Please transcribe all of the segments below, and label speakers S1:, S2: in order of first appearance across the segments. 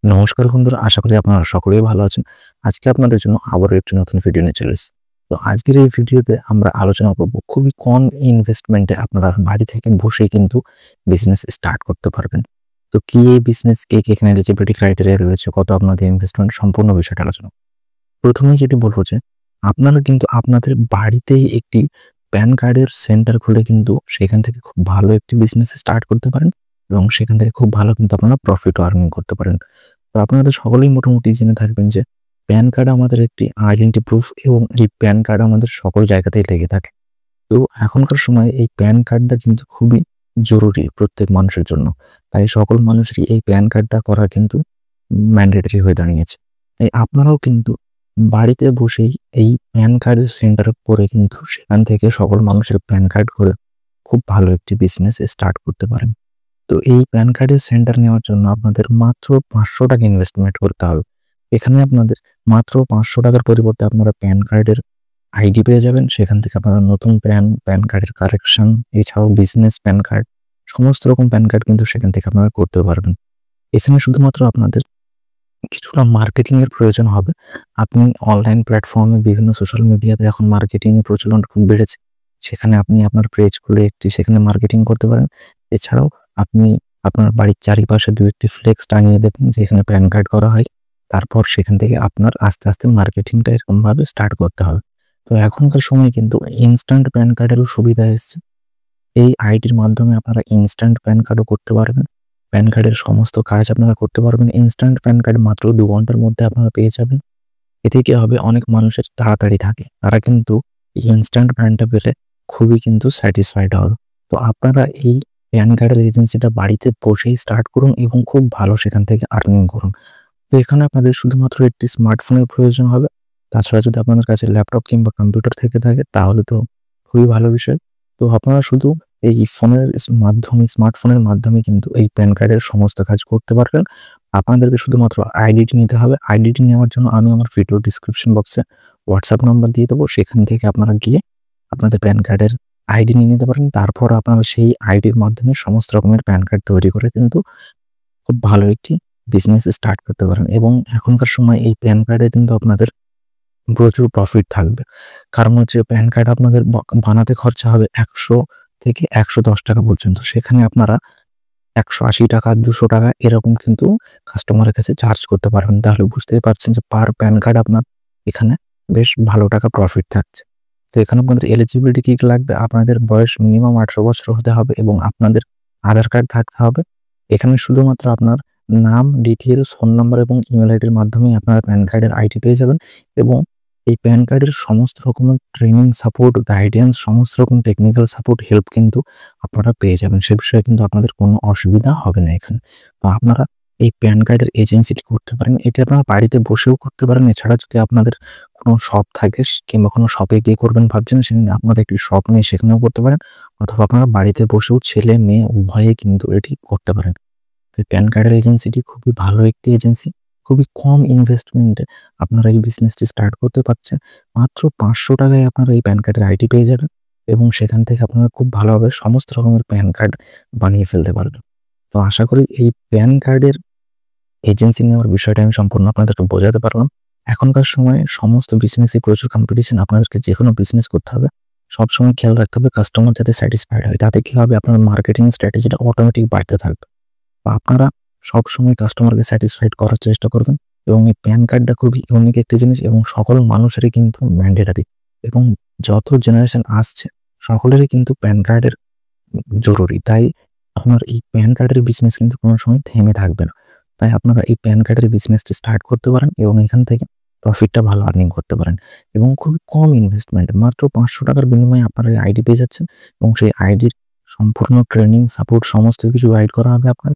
S1: নমস্কার বন্ধুরা, আশা করি আপনারা সকলেই ভালো আছেন। আজকে আপনাদের জন্য আবারও একটি নতুন ভিডিও নিয়ে চলে এসেছি। তো আজকের এই ভিডিওতে আমরা আলোচনা করব খুবই কম ইনভেস্টমেন্টে আপনারা বাড়ি থেকে বসেই কিন্তু বিজনেস স্টার্ট করতে পারবেন। তো কি এই বিজনেস, এখানে এলিজিবিলিটি ক্রাইটেরিয়া রয়েছে, কত আপনাদের ইনভেস্টমেন্ট, সম্পূর্ণ বিষয়টা আলোচনা। প্রথমেই যেটি বলব যে আপনারা কিন্তু আপনাদের বাড়িতেই একটি প্যান কার্ডের সেন্টার খুলে কিন্তু সেখান থেকে খুব ভালো একটি বিজনেস স্টার্ট করতে পারেন এবং সেখান থেকে খুব ভালো কিন্তু আপনারা প্রফিটও আর্নিং করতে পারেন। তো আপনারা সকলেই মোটামুটি জেনে থাকবেন যে প্যান কার্ড আমাদের একটি আইডেন্টি প্রুফ এবং এই প্যান কার্ড আমাদের সকল জায়গাতেই লেগে থাকে। তো এখনকার সময়ে এই প্যান কার্ডটা কিন্তু খুবই জরুরি প্রত্যেক মানুষের জন্য। তাই সকল মানুষেরই এই প্যান কার্ডটা করা কিন্তু ম্যান্ডেটরি হয়ে দাঁড়িয়েছে। তাই আপনারাও কিন্তু বাড়িতে বসেই এই প্যান কার্ডের সেন্টারে পড়ে কিন্তু সেখান থেকে সকল মানুষের প্যান কার্ড করে খুব ভালো একটি বিজনেস স্টার্ট করতে পারেন। তো এই প্যান কার্ডের সেন্টার নেওয়ার জন্য আপনাদের মাত্র ৳৫০০ ইনভেস্টমেন্ট করতে হবে। এখানে আপনাদের মাত্র ৳৫০০ পরিবর্তে আপনারা প্যান কার্ডের আইডি পেয়ে যাবেন। সেখান থেকে আপনারা নতুন প্যান কার্ডের কারেকশন, এছাড়াও বিজনেস প্যান কার্ড, সমস্ত রকম প্যান কার্ড কিন্তু সেখান থেকে আপনারা করতে পারবেন। এখানে শুধুমাত্র আপনাদের কিছুটা মার্কেটিং এর প্রয়োজন হবে। আপনি অনলাইন প্ল্যাটফর্মে বিভিন্ন সোশ্যাল মিডিয়াতে এখন মার্কেটিং এর প্রচলন খুব বেড়েছে। সেখানে আপনি আপনার পেজ খুলে সেখানে মার্কেটিং করতে পারেন। এছাড়াও আপনি আপনার বাড়ির চারিপাশে ২-১ টি ফ্লেক্স টাঙিয়ে দেবেন যেখানে প্যান কার্ড করা হয়। তারপর সেখান থেকে আপনার আস্তে, আস্তে মার্কেটিংটা এরকমভাবে স্টার্ট করতে হবে। তো এখনকার সময়ে কিন্তু ইনস্ট্যান্ট প্যান কার্ডেরও সুবিধা এসছে। এই আইডির মাধ্যমে আপনারা ইনস্ট্যান্ট প্যান কার্ডও করতে পারবেন। প্যান কার্ডের সমস্ত কাজ আপনারা করতে পারবেন। ইনস্ট্যান্ট প্যান কার্ড মাত্র ২ ঘন্টার মধ্যে আপনারা পেয়ে যাবেন। এতে কি হবে, অনেক মানুষের তাড়াতাড়ি থাকে। তারা কিন্তু ইনস্ট্যান্ট প্যানটা পেলে খুবই কিন্তু স্যাটিসফাইড হবে। তো আপনারা এই প্যান কার্ডের এজেন্সিটা বাড়িতে বসেই স্টার্ট করুন এবং খুব ভালো সেখান থেকে আর্নিং করুন। তো এখানে আপনাদের শুধুমাত্র একটি স্মার্টফোনের প্রয়োজন হবে। তাছাড়া যদি আপনাদের কাছে ল্যাপটপ কিংবা কম্পিউটার থেকে থাকে তাহলে তো খুবই ভালো বিষয়। তো আপনারা শুধু এই স্মার্টফোনের মাধ্যমে কিন্তু এই প্যান কার্ডের সমস্ত কাজ করতে পারবেন। আপনাদেরকে শুধুমাত্র আইডিটি নিতে হবে। আইডিটি নেওয়ার জন্য আমি আমার ভিডিও ডেসক্রিপশন বক্সে WhatsApp নাম্বার দিয়ে দেবো। সেখান থেকে আপনারা গিয়ে আপনাদের প্যান কার্ডের আইডি নিয়ে নিতে পারেন। তারপর আপনারা সেই আইডির মাধ্যমে সমস্ত রকমের প্যান কার্ড তৈরি করে কিন্তু খুব ভালো একটি বিজনেস স্টার্ট করতে পারেন এবং এখনকার সময় এই প্যান কার্ডে কিন্তু আপনাদের প্রচুর প্রফিট থাকবে। কারণ হচ্ছে প্যান কার্ড আপনাদের বানাতে খরচা হবে ৳১০০ থেকে ৳১১০ পর্যন্ত। সেখানে আপনারা ৳১৮০, ৳২০০ এরকম কিন্তু কাস্টমারের কাছে চার্জ করতে পারবেন। তাহলে বুঝতেই পারছেন যে পার প্যান কার্ড আপনার এখানে বেশ ভালো টাকা প্রফিট থাকছে। তো এখানে আপনাদের এলিজিবিলিটি কি লাগবে? আপনাদের বয়স মিনিমাম ১৮ বছর হতে হবে এবং আপনাদের আধার কার্ড থাকতে হবে। এখানে শুধুমাত্র আপনার নাম, ডিটেইলস, ফোন নাম্বার এবং ইমেইল আইডির মাধ্যমেই আপনারা প্যান কার্ডের আইডি পেয়ে যাবেন এবং এই প্যান কার্ডের সমস্ত রকমের ট্রেনিং সাপোর্ট, গাইডেন্স, সমস্ত রকম টেকনিক্যাল সাপোর্ট, হেল্প কিন্তু আপনারা পেয়ে যাবেন। সে বিষয়ে কিন্তু আপনাদের কোনো অসুবিধা হবে না এখানে। তো আপনারা এই প্যান কার্ডের এজেন্সিটি করতে পারেন। এটি আপনারা বাড়িতে বসেও করতে পারেন। এছাড়া যদি আপনাদের কোনো শপ থাকে কিংবা কোনো শপে গিয়ে করবেন ভাবছেন, সেখানে আপনারা একটি শপ নিয়ে সেখানেও করতে পারেন। অথবা আপনারা বাড়িতে বসেও ছেলে মেয়ে উভয়েই কিন্তু এটি করতে পারেন। তো প্যান কার্ডের এজেন্সিটি খুবই ভালো একটি এজেন্সি। খুবই কম ইনভেস্টমেন্টে আপনারা এই বিজনেসটি স্টার্ট করতে পারছেন। মাত্র ৳৫০০ আপনারা এই প্যান কার্ডের আইডি পেয়ে যাবেন এবং সেখান থেকে আপনারা খুব ভালোভাবে সমস্ত রকমের প্যান কার্ড বানিয়ে ফেলতে পারবেন। তো আশা করি এই প্যান কার্ডের এজেন্সি নেওয়ার বিষয়টা আমি সম্পূর্ণ আপনাদেরকে বোঝাতে পারলাম। এখনকার সময়ে সমস্ত বিজনেসে প্রচুর কম্পিটিশন। আপনাদেরকে যেকোনো বিজনেস করতে হবে, সবসময় খেয়াল রাখতে হবে কাস্টমার যাতে স্যাটিসফাইড হয়। তাতে কি হবে, আপনার মার্কেটিং স্ট্র্যাটেজিটা অটোমেটিক বাড়তে থাকবে। তো আপনারা সবসময় কাস্টমারকে স্যাটিসফাইড করার চেষ্টা করবেন এবং এই প্যান কার্ডটা খুবই ইউনিক একটি জিনিস এবং সকল মানুষেরই কিন্তু ম্যান্ডেটরি এবং যত জেনারেশন আসছে সকলেরই কিন্তু প্যান কার্ডের জরুরি। তাই আপনার এই প্যান কার্ডের বিজনেস কিন্তু কোনো সময় থেমে থাকবে না। তাই আপনারা এই প্যান কার্ডের বিজনেসটি স্টার্ট করতে পারেন এবং এখান থেকে প্রফিটটা ভালো আর্নিং করতে পারেন এবং খুবই কম ইনভেস্টমেন্ট, মাত্র ৳৫০০ বিনিময়ে আপনারা এই আইডি পেয়ে যাচ্ছেন এবং সেই আইডির সম্পূর্ণ ট্রেনিং, সাপোর্ট সমস্ত কিছু গাইড করা হবে আপনার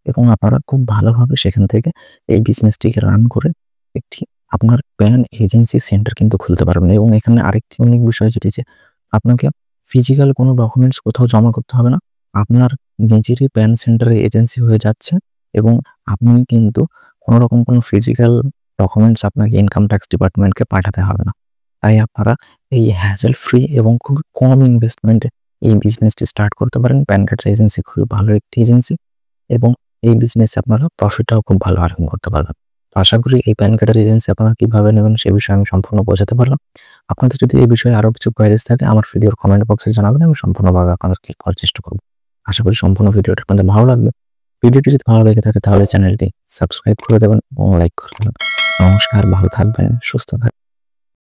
S1: এবং আপনারা খুব ভালোভাবে সেখান থেকে এই বিজনেসটিকে রান করে একটি আপনার প্যান এজেন্সি সেন্টার কিন্তু খুলতে পারবেন এবং এখানে আরেকটি ইউনিক বিষয় যেটি যে আপনাকে ফিজিক্যাল কোনো ডকুমেন্টস কোথাও জমা করতে হবে না। আপনার নিজেরই প্যান সেন্টারে এজেন্সি হয়ে যাচ্ছে এবং আপনি কিন্তু কোনোরকম কোনো ফিজিক্যাল ডকুমেন্টস আপনাকে ইনকাম ট্যাক্স ডিপার্টমেন্টকে পাঠাতে হবে না। তাই আপনারা এই হ্যাসেল ফ্রি এবং খুব কম ইনভেস্টমেন্টে এই বিজনেসটি স্টার্ট করতে পারেন। প্যান কার্ডের এজেন্সি খুবই ভালো একটি এজেন্সি এবং এই বিজনেসে আপনারা প্রফিটটাও খুব ভালো আর্ন করতে পারবেন। তো আশা করি এই প্যান কার্ডের এজেন্সি আপনারা কিভাবে নেবেন সে বিষয়ে আমি সম্পূর্ণ বোঝাতে পারলাম। আপনাদের যদি এই বিষয়ে আরো কিছু কোয়েরিজ থাকে আমার ভিডিওর কমেন্ট বক্সে জানাবেন, আমি সম্পূর্ণভাবে আপনাদের ক্লিক করার চেষ্টা করব। আশা করি সম্পূর্ণ ভিডিওটা আপনাদের ভালো লাগবে। ভিডিওটি যদি ভালো লেগে থাকে তাহলে চ্যানেলটি সাবস্ক্রাইব করে দেবেন এবং লাইক করে দেবেন। নমস্কার, ভালো থাকবেন, সুস্থ থাকবেন।